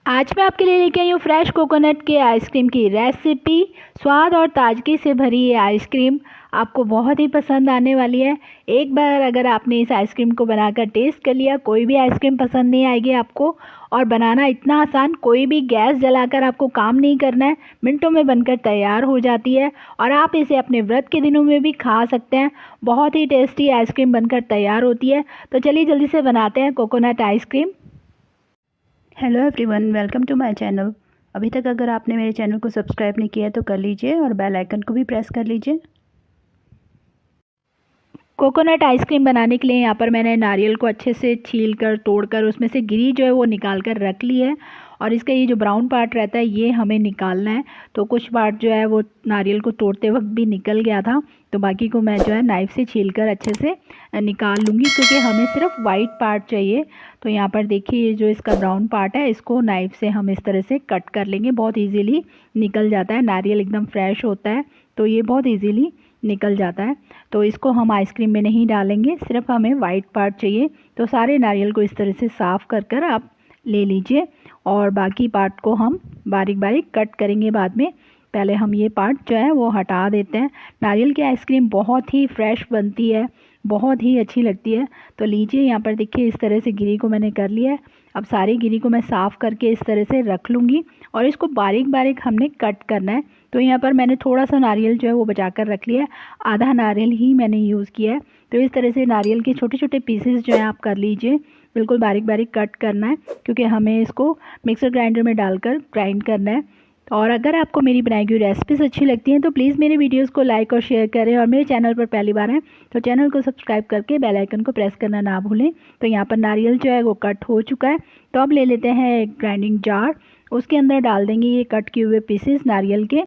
आज मैं आपके लिए लेके आई हूँ फ्रेश कोकोनट के आइसक्रीम की रेसिपी। स्वाद और ताजगी से भरी ये आइसक्रीम आपको बहुत ही पसंद आने वाली है। एक बार अगर आपने इस आइसक्रीम को बनाकर टेस्ट कर लिया, कोई भी आइसक्रीम पसंद नहीं आएगी आपको। और बनाना इतना आसान, कोई भी गैस जलाकर आपको काम नहीं करना है, मिनटों में बनकर तैयार हो जाती है। और आप इसे अपने व्रत के दिनों में भी खा सकते हैं। बहुत ही टेस्टी आइसक्रीम बनकर तैयार होती है। तो चलिए जल्दी से बनाते हैं coconut ice cream. Hello everyone, welcome to my channel. अभी तक अगर आपने मेरे चैनल को सब्सक्राइब नहीं किया है तो कर लीजिए और बेल आइकन को भी प्रेस कर लीजिए। कोकोनट आइसक्रीम बनाने के लिए यहाँ पर मैंने नारियल को अच्छे से छील कर तोड़कर उसमें से गिरी जो है वो निकाल कर रख ली है। और इसका ये जो ब्राउन पार्ट रहता है ये हमें निकालना है। तो कुछ पार्ट जो है वो नारियल को तोड़ते वक्त भी निकल गया था, तो बाकी को मैं जो है नाइफ़ से छील कर अच्छे से निकाल लूँगी, क्योंकि हमें सिर्फ वाइट पार्ट चाहिए। तो यहाँ पर देखिए ये जो इसका ब्राउन पार्ट है इसको नाइफ़ से हम इस तरह से कट कर लेंगे। बहुत ईजीली निकल जाता है, नारियल एकदम फ्रेश होता है तो ये बहुत ईजीली निकल जाता है। तो इसको हम आइसक्रीम में नहीं डालेंगे, सिर्फ हमें वाइट पार्ट चाहिए। तो सारे नारियल को इस तरह से साफ़ कर कर आप ले लीजिए और बाकी पार्ट को हम बारीक बारीक कट करेंगे बाद में। पहले हम ये पार्ट जो है वो हटा देते हैं। नारियल की आइसक्रीम बहुत ही फ्रेश बनती है, बहुत ही अच्छी लगती है। तो लीजिए यहाँ पर देखिए इस तरह से गिरी को मैंने कर लिया है। अब सारी गिरी को मैं साफ़ करके इस तरह से रख लूँगी और इसको बारीक बारीक हमने कट करना है। तो यहाँ पर मैंने थोड़ा सा नारियल जो है वो बचा कर रख लिया है, आधा नारियल ही मैंने यूज़ किया है। तो इस तरह से नारियल के छोटे छोटे पीसेस जो है आप कर लीजिए, बिल्कुल बारीक बारीक कट करना है, क्योंकि हमें इसको मिक्सर ग्राइंडर में डालकर ग्राइंड करना है। और अगर आपको मेरी बनाई हुई रेसिपीज़ अच्छी लगती हैं तो प्लीज़ मेरे वीडियोस को लाइक और शेयर करें, और मेरे चैनल पर पहली बार हैं तो चैनल को सब्सक्राइब करके बेल आइकन को प्रेस करना ना भूलें। तो यहाँ पर नारियल जो है वो कट हो चुका है। तो अब ले लेते हैं एक ग्राइंडिंग जार, उसके अंदर डाल देंगे ये कट किए हुए पीसेस नारियल के।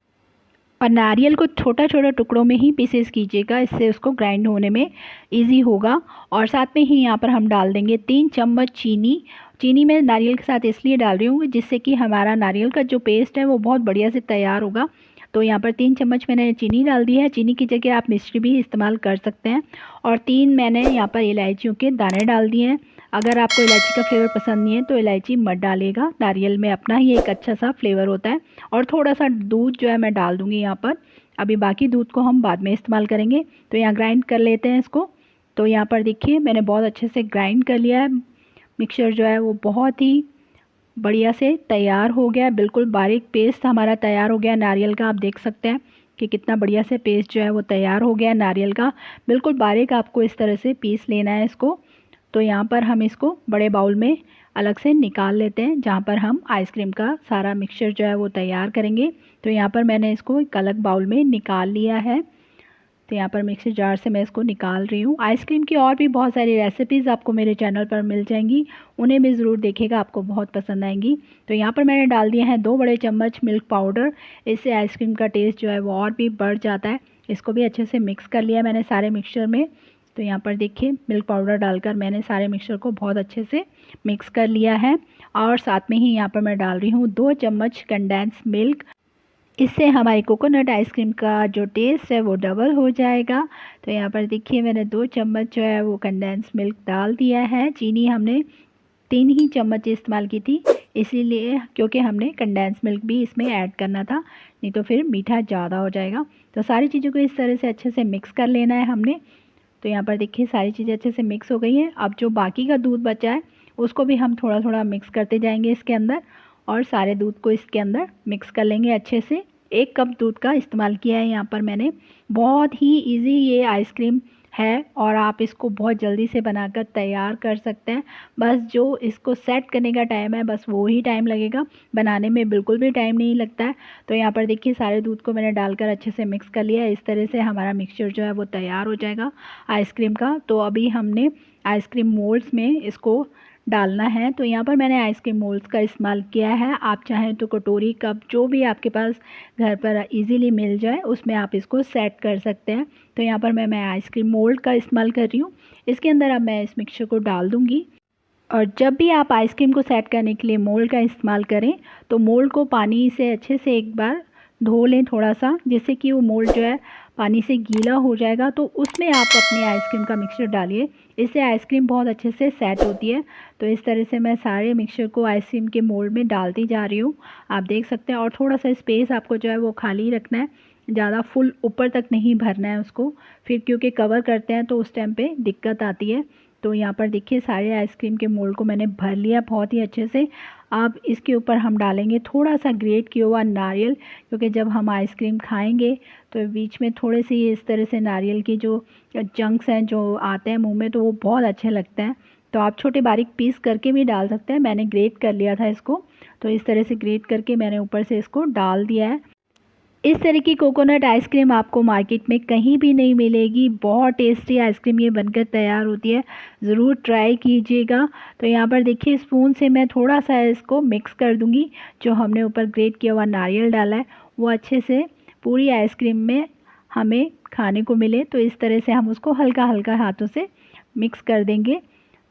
और नारियल को छोटा छोटा टुकड़ों में ही पीसेस कीजिएगा, इससे उसको ग्राइंड होने में इजी होगा। और साथ में ही यहाँ पर हम डाल देंगे 3 चम्मच चीनी। चीनी मैं नारियल के साथ इसलिए डाल रही हूँ जिससे कि हमारा नारियल का जो पेस्ट है वो बहुत बढ़िया से तैयार होगा। तो यहाँ पर 3 चम्मच मैंने चीनी डाल दी है। चीनी की जगह आप मिश्री भी इस्तेमाल कर सकते हैं। और 3 मैंने यहाँ पर इलायचियों के दाने डाल दिए हैं। अगर आपको इलायची का फ्लेवर पसंद नहीं है तो इलायची मत डालिएगा, नारियल में अपना ही एक अच्छा सा फ्लेवर होता है। और थोड़ा सा दूध जो है मैं डाल दूँगी यहाँ पर। अभी बाकी दूध को हम बाद में इस्तेमाल करेंगे। तो यहाँ ग्राइंड कर लेते हैं इसको। तो यहाँ पर देखिए मैंने बहुत अच्छे से ग्राइंड कर लिया है। मिक्सचर जो है वो बहुत ही बढ़िया से तैयार हो गया है, बिल्कुल बारीक पेस्ट हमारा तैयार हो गया नारियल का। आप देख सकते हैं कि कितना बढ़िया से पेस्ट जो है वो तैयार हो गया है नारियल का। बिल्कुल बारीक आपको इस तरह से पीस लेना है इसको। तो यहाँ पर हम इसको बड़े बाउल में अलग से निकाल लेते हैं, जहाँ पर हम आइसक्रीम का सारा मिक्सचर जो है वो तैयार करेंगे। तो यहाँ पर मैंने इसको एक अलग बाउल में निकाल लिया है। तो यहाँ पर मिक्सर जार से मैं इसको निकाल रही हूँ। आइसक्रीम की और भी बहुत सारी रेसिपीज़ आपको मेरे चैनल पर मिल जाएंगी, उन्हें भी ज़रूर देखिएगा, आपको बहुत पसंद आएंगी। तो यहाँ पर मैंने डाल दिए हैं 2 बड़े चम्मच मिल्क पाउडर। इससे आइसक्रीम का टेस्ट जो है वो और भी बढ़ जाता है। इसको भी अच्छे से मिक्स कर लिया मैंने सारे मिक्सचर में। तो यहाँ पर देखिए मिल्क पाउडर डालकर मैंने सारे मिक्सचर को बहुत अच्छे से मिक्स कर लिया है। और साथ में ही यहाँ पर मैं डाल रही हूँ 2 चम्मच कंडेंस मिल्क। इससे हमारी कोकोनट आइसक्रीम का जो टेस्ट है वो डबल हो जाएगा। तो यहाँ पर देखिए मैंने 2 चम्मच जो है वो कंडेंस मिल्क डाल दिया है। चीनी हमने 3 ही चम्मच इस्तेमाल की थी, इसीलिए क्योंकि हमने कंडेंस मिल्क भी इसमें ऐड करना था, नहीं तो फिर मीठा ज़्यादा हो जाएगा। तो सारी चीज़ों को इस तरह से अच्छे से मिक्स कर लेना है हमने। तो यहाँ पर देखिए सारी चीज़ें अच्छे से मिक्स हो गई हैं। अब जो बाकी का दूध बचा है उसको भी हम थोड़ा थोड़ा मिक्स करते जाएंगे इसके अंदर, और सारे दूध को इसके अंदर मिक्स कर लेंगे अच्छे से। 1 कप दूध का इस्तेमाल किया है यहाँ पर मैंने। बहुत ही इजी ये आइसक्रीम है और आप इसको बहुत जल्दी से बनाकर तैयार कर सकते हैं। बस जो इसको सेट करने का टाइम है बस वो ही टाइम लगेगा, बनाने में बिल्कुल भी टाइम नहीं लगता है। तो यहाँ पर देखिए सारे दूध को मैंने डालकर अच्छे से मिक्स कर लिया है। इस तरह से हमारा मिक्सचर जो है वो तैयार हो जाएगा आइसक्रीम का। तो अभी हमने आइसक्रीम मोल्ड्स में इसको डालना है। तो यहाँ पर मैंने आइसक्रीम मोल्ड्स का इस्तेमाल किया है। आप चाहें तो कटोरी, कप, जो भी आपके पास घर पर इजीली मिल जाए उसमें आप इसको सेट कर सकते हैं। तो यहाँ पर मैं आइसक्रीम मोल्ड का इस्तेमाल कर रही हूँ। इसके अंदर अब मैं इस मिक्सचर को डाल दूँगी। और जब भी आप आइसक्रीम को सेट करने के लिए मोल्ड का इस्तेमाल करें तो मोल्ड को पानी से अच्छे से एक बार धो लें थोड़ा सा, जिससे कि वो मोल्ड जो है पानी से गीला हो जाएगा तो उसमें आप अपनी आइसक्रीम का मिक्सचर डालिए। इससे आइसक्रीम बहुत अच्छे से सेट होती है। तो इस तरह से मैं सारे मिक्सचर को आइसक्रीम के मोल्ड में डालती जा रही हूँ, आप देख सकते हैं। और थोड़ा सा स्पेस आपको जो है वो खाली रखना है, ज़्यादा फुल ऊपर तक नहीं भरना है उसको, फिर क्योंकि कवर करते हैं तो उस टाइम पे दिक्कत आती है। तो यहाँ पर देखिए सारे आइसक्रीम के मोल्ड को मैंने भर लिया बहुत ही अच्छे से। अब इसके ऊपर हम डालेंगे थोड़ा सा ग्रेट किया हुआ नारियल, क्योंकि जब हम आइसक्रीम खाएंगे तो बीच में थोड़े से इस तरह से नारियल के जो चंक्स हैं जो आते हैं मुंह में, तो वो बहुत अच्छे लगते हैं। तो आप छोटे बारीक पीस करके भी डाल सकते हैं, मैंने ग्रेट कर लिया था इसको। तो इस तरह से ग्रेट करके मैंने ऊपर से इसको डाल दिया है। इस तरह की कोकोनट आइसक्रीम आपको मार्केट में कहीं भी नहीं मिलेगी। बहुत टेस्टी आइसक्रीम ये बनकर तैयार होती है, ज़रूर ट्राई कीजिएगा। तो यहाँ पर देखिए स्पून से मैं थोड़ा सा इसको मिक्स कर दूँगी। जो हमने ऊपर ग्रेट किया हुआ नारियल डाला है वो अच्छे से पूरी आइसक्रीम में हमें खाने को मिले। तो इस तरह से हम उसको हल्का हल्का हाथों से मिक्स कर देंगे।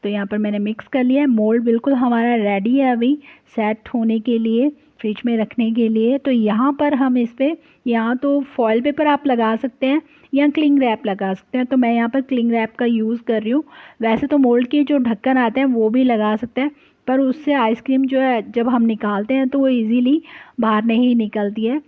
तो यहाँ पर मैंने मिक्स कर लिया है। मोल्ड बिल्कुल हमारा रेडी है अभी सेट होने के लिए, फ्रिज में रखने के लिए। तो यहाँ पर हम इस पर यहाँ तो फॉयल पेपर आप लगा सकते हैं या क्लिंग रैप लगा सकते हैं। तो मैं यहाँ पर क्लिंग रैप का यूज़ कर रही हूँ। वैसे तो मोल्ड के जो ढक्कन आते हैं वो भी लगा सकते हैं, पर उससे आइसक्रीम जो है जब हम निकालते हैं तो वो ईज़िली बाहर नहीं निकलती है।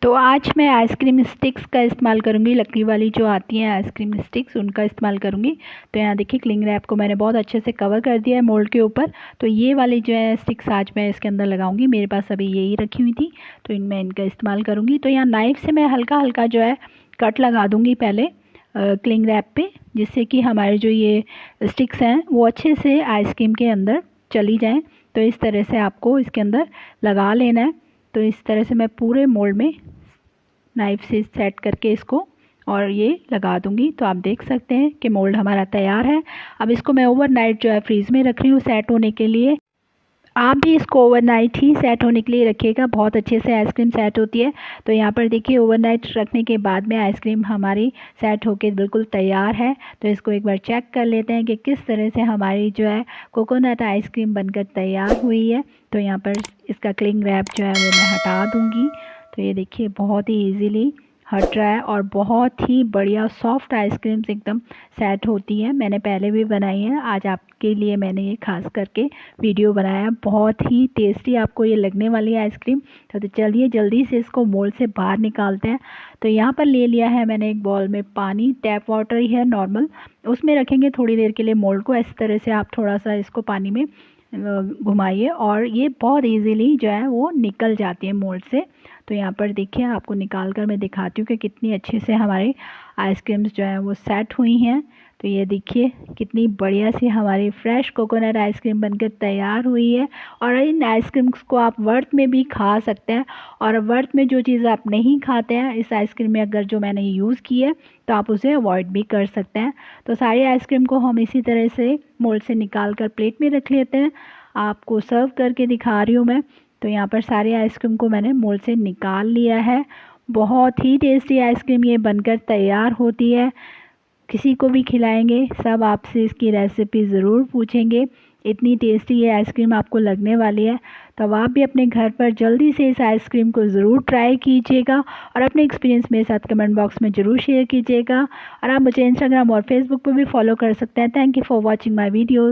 तो आज मैं आइसक्रीम स्टिक्स का इस्तेमाल करूँगी, लकड़ी वाली जो आती हैं आइसक्रीम स्टिक्स उनका इस्तेमाल करूँगी। तो यहाँ देखिए क्लिंग रैप को मैंने बहुत अच्छे से कवर कर दिया है मोल्ड के ऊपर। तो ये वाली जो है स्टिक्स आज मैं इसके अंदर लगाऊंगी, मेरे पास अभी यही रखी हुई थी तो इनमें इनका इस्तेमाल करूँगी। तो यहाँ नाइफ़ से मैं हल्का हल्का जो है कट लगा दूँगी पहले क्लिंग रैप पे, जिससे कि हमारे जो ये स्टिक्स हैं वो अच्छे से आइसक्रीम के अंदर चली जाएँ। तो इस तरह से आपको इसके अंदर लगा लेना है। तो इस तरह से मैं पूरे मोल्ड में नाइफ़ से सेट करके इसको और ये लगा दूंगी। तो आप देख सकते हैं कि मोल्ड हमारा तैयार है। अब इसको मैं ओवरनाइट जो है फ्रीज़ में रख रही हूँ सेट होने के लिए। आप भी इसको ओवरनाइट ही सेट होने के लिए रखिएगा, बहुत अच्छे से आइसक्रीम सेट होती है। तो यहाँ पर देखिए ओवरनाइट रखने के बाद में आइसक्रीम हमारी सेट होके बिल्कुल तैयार है। तो इसको एक बार चेक कर लेते हैं कि किस तरह से हमारी जो है कोकोनट आइसक्रीम बनकर तैयार हुई है। तो यहाँ पर इसका क्लिंग रैप जो है वो मैं हटा दूँगी। तो ये देखिए बहुत ही ईजीली हट रहा है और बहुत ही बढ़िया सॉफ्ट आइसक्रीम्स एकदम सेट होती है। मैंने पहले भी बनाई है, आज आपके लिए मैंने ये खास करके वीडियो बनाया। बहुत ही टेस्टी आपको ये लगने वाली है आइसक्रीम। तो चलिए जल्दी से इसको मोल्ड से बाहर निकालते हैं। तो यहाँ पर ले लिया है मैंने एक बॉल में पानी, टैप वाटर ही है नॉर्मल, उसमें रखेंगे थोड़ी देर के लिए मोल्ड को। इस तरह से आप थोड़ा सा इसको पानी में घुमाइए और ये बहुत इजीली जो है वो निकल जाती है मोल्ड से। तो यहाँ पर देखिए आपको निकाल कर मैं दिखाती हूँ कि कितनी अच्छे से हमारे आइसक्रीम्स जो है वो सेट हुई हैं। तो ये देखिए कितनी बढ़िया सी हमारी फ्रेश कोकोनट आइसक्रीम बनकर तैयार हुई है। और इन आइसक्रीम्स को आप व्रत में भी खा सकते हैं, और व्रत में जो चीज़ आप नहीं खाते हैं इस आइसक्रीम में अगर जो मैंने यूज़ की है तो आप उसे अवॉइड भी कर सकते हैं। तो सारी आइसक्रीम को हम इसी तरह से मोल्ड से निकाल कर प्लेट में रख लेते हैं। आपको सर्व करके दिखा रही हूँ मैं। तो यहाँ पर सारी आइसक्रीम को मैंने मोल्ड से निकाल लिया है। बहुत ही टेस्टी आइसक्रीम ये बनकर तैयार होती है। किसी को भी खिलाएंगे सब आपसे इसकी रेसिपी ज़रूर पूछेंगे, इतनी टेस्टी ये आइसक्रीम आपको लगने वाली है। तो आप भी अपने घर पर जल्दी से इस आइसक्रीम को ज़रूर ट्राई कीजिएगा और अपने एक्सपीरियंस मेरे साथ कमेंट बॉक्स में ज़रूर शेयर कीजिएगा। और आप मुझे इंस्टाग्राम और फेसबुक पर भी फॉलो कर सकते हैं। Thank you for watching my videos.